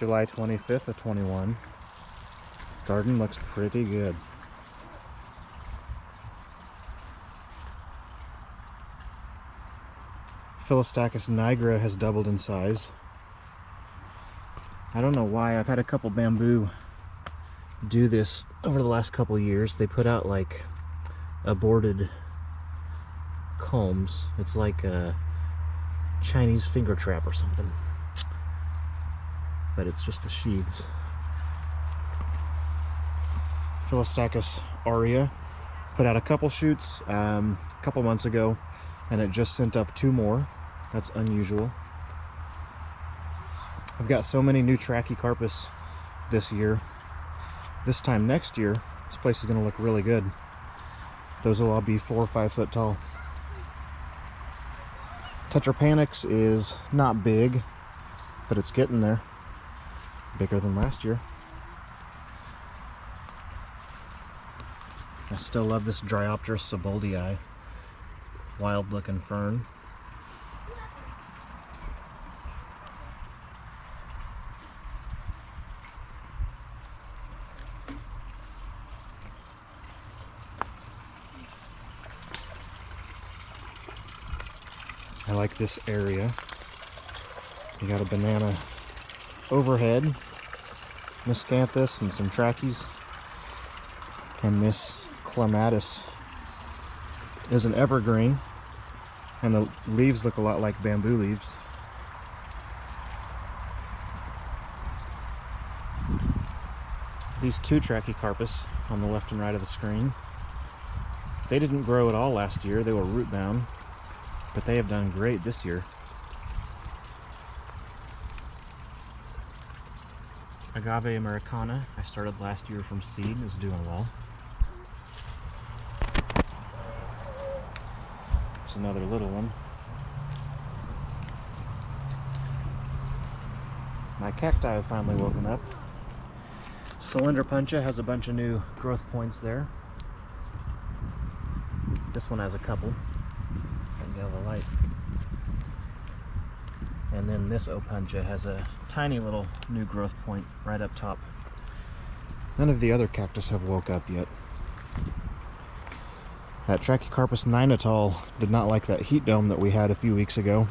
July 25th of 21. Garden looks pretty good. Philostachys nigra has doubled in size. I don't know why. I've had a couple bamboo do this over the last couple years. They put out like aborted culms. It's like a Chinese finger trap or something, but it's just the sheaths. Philostachys aurea put out a couple shoots a couple months ago, and it just sent up 2 more. That's unusual. I've got so many new Trachycarpus this year. This time next year, this place is going to look really good. Those will all be 4 or 5 foot tall. Tetrapanix is not big, but it's getting there. Bigger than last year. I still love this Dryopteris seboldii. Wild looking fern. I like this area. You got a banana overhead, miscanthus and some trachys, and this clematis is an evergreen, and the leaves look a lot like bamboo leaves. These 2 Trachycarpus on the left and right of the screen, they didn't grow at all last year. They were root bound, but they have done great this year. Agave americana, I started last year from seed, is doing well. There's another little one. My cacti have finally woken up. Cylindra puncha has a bunch of new growth points there. This one has a couple. Get out of the light. And then this opuntia has a tiny little new growth point right up top. None of the other cactus have woke up yet. That Trachycarpus ninetale did not like that heat dome that we had a few weeks ago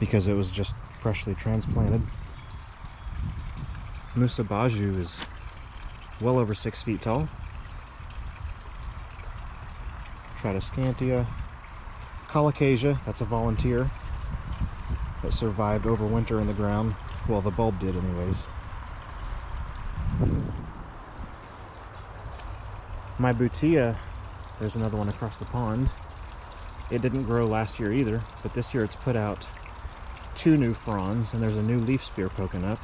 because it was just freshly transplanted. Musa baju is well over 6 feet tall. Tradescantia. Colocasia, that's a volunteer that survived over winter in the ground. Well, the bulb did anyways. My butia, there's another one across the pond. It didn't grow last year either, but this year it's put out 2 new fronds, and there's a new leaf spear poking up.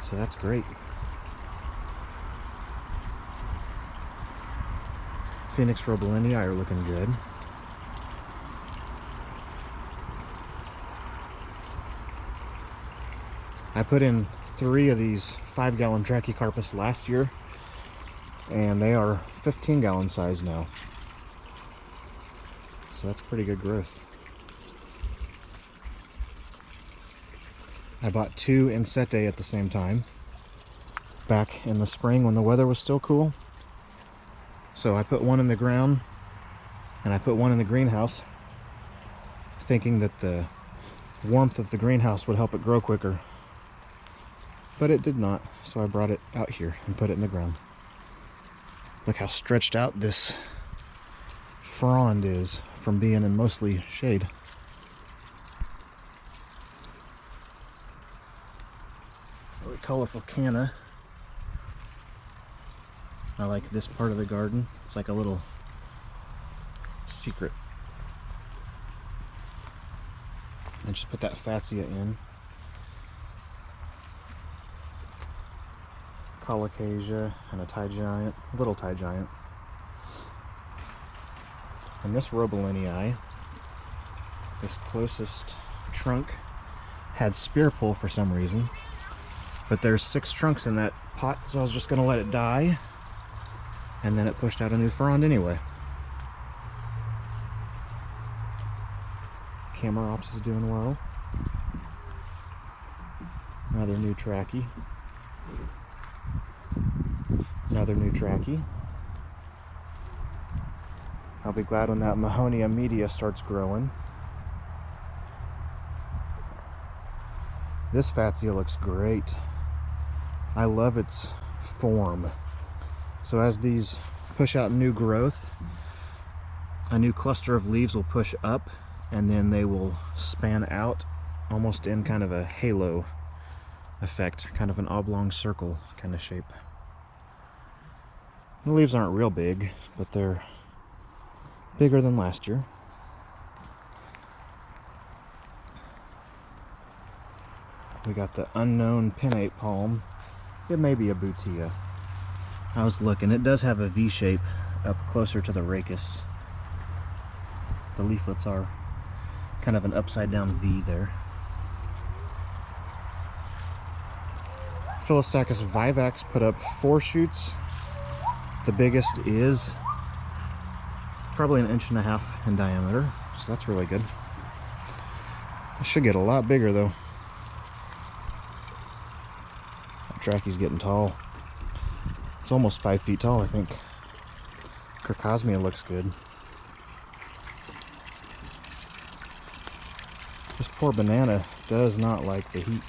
So that's great. Phoenix robelinii are looking good. I put in 3 of these 5-gallon Trachycarpus last year, and they are 15-gallon size now. So that's pretty good growth. I bought 2 Insetae at the same time, back in the spring when the weather was still cool. So I put one in the ground, and I put one in the greenhouse, thinking that the warmth of the greenhouse would help it grow quicker. But it did not, so I brought it out here and put it in the ground. Look how stretched out this frond is from being in mostly shade. Really colorful canna. I like this part of the garden. It's like a little secret. I just put that Fatsia in. Colocasia and a tie giant, little tie giant. And this robelinii, this closest trunk, had spear pull for some reason, but there's 6 trunks in that pot, so I was just gonna let it die, and then it pushed out a new frond anyway. Camerops is doing well. Another new trachea. Another new trachea. I'll be glad when that Mahonia media starts growing. This fatsia looks great. I love its form. So as these push out new growth, a new cluster of leaves will push up and then they will span out almost in kind of a halo effect, kind of an oblong circle kind of shape. The leaves aren't real big, but they're bigger than last year. We got the unknown pinnate palm. It may be a butia. I was looking, it does have a V shape up closer to the rachis. The leaflets are kind of an upside down V there. Philostachys vivax put up 4 shoots. The biggest is probably 1.5 inches in diameter, so that's really good. It should get a lot bigger though. That trachea's getting tall. It's almost 5 feet tall, I think. Crocosmia looks good. This poor banana does not like the heat.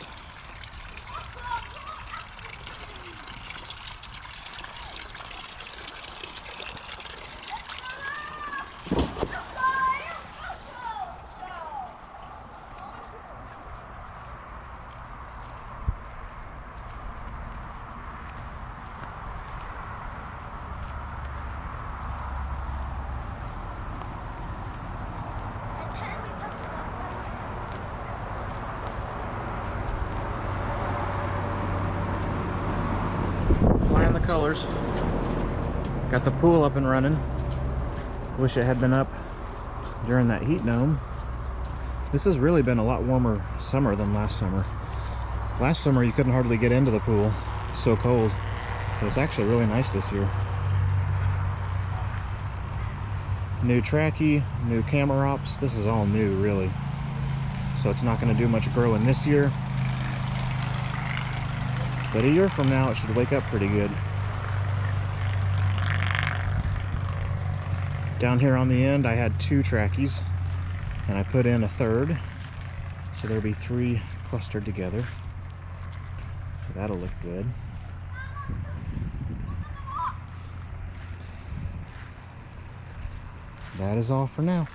Flying the colors. Got the pool up and running. Wish it had been up during that heat dome. This has really been a lot warmer summer than last summer. Last summer you couldn't hardly get into the pool, so cold. But it's actually really nice this year. New trachea, new camarops. This is all new really. So it's not going to do much growing this year. But a year from now it should wake up pretty good. Down here on the end I had 2 tracheas and I put in a third. So there'll be 3 clustered together. So that'll look good. That is all for now.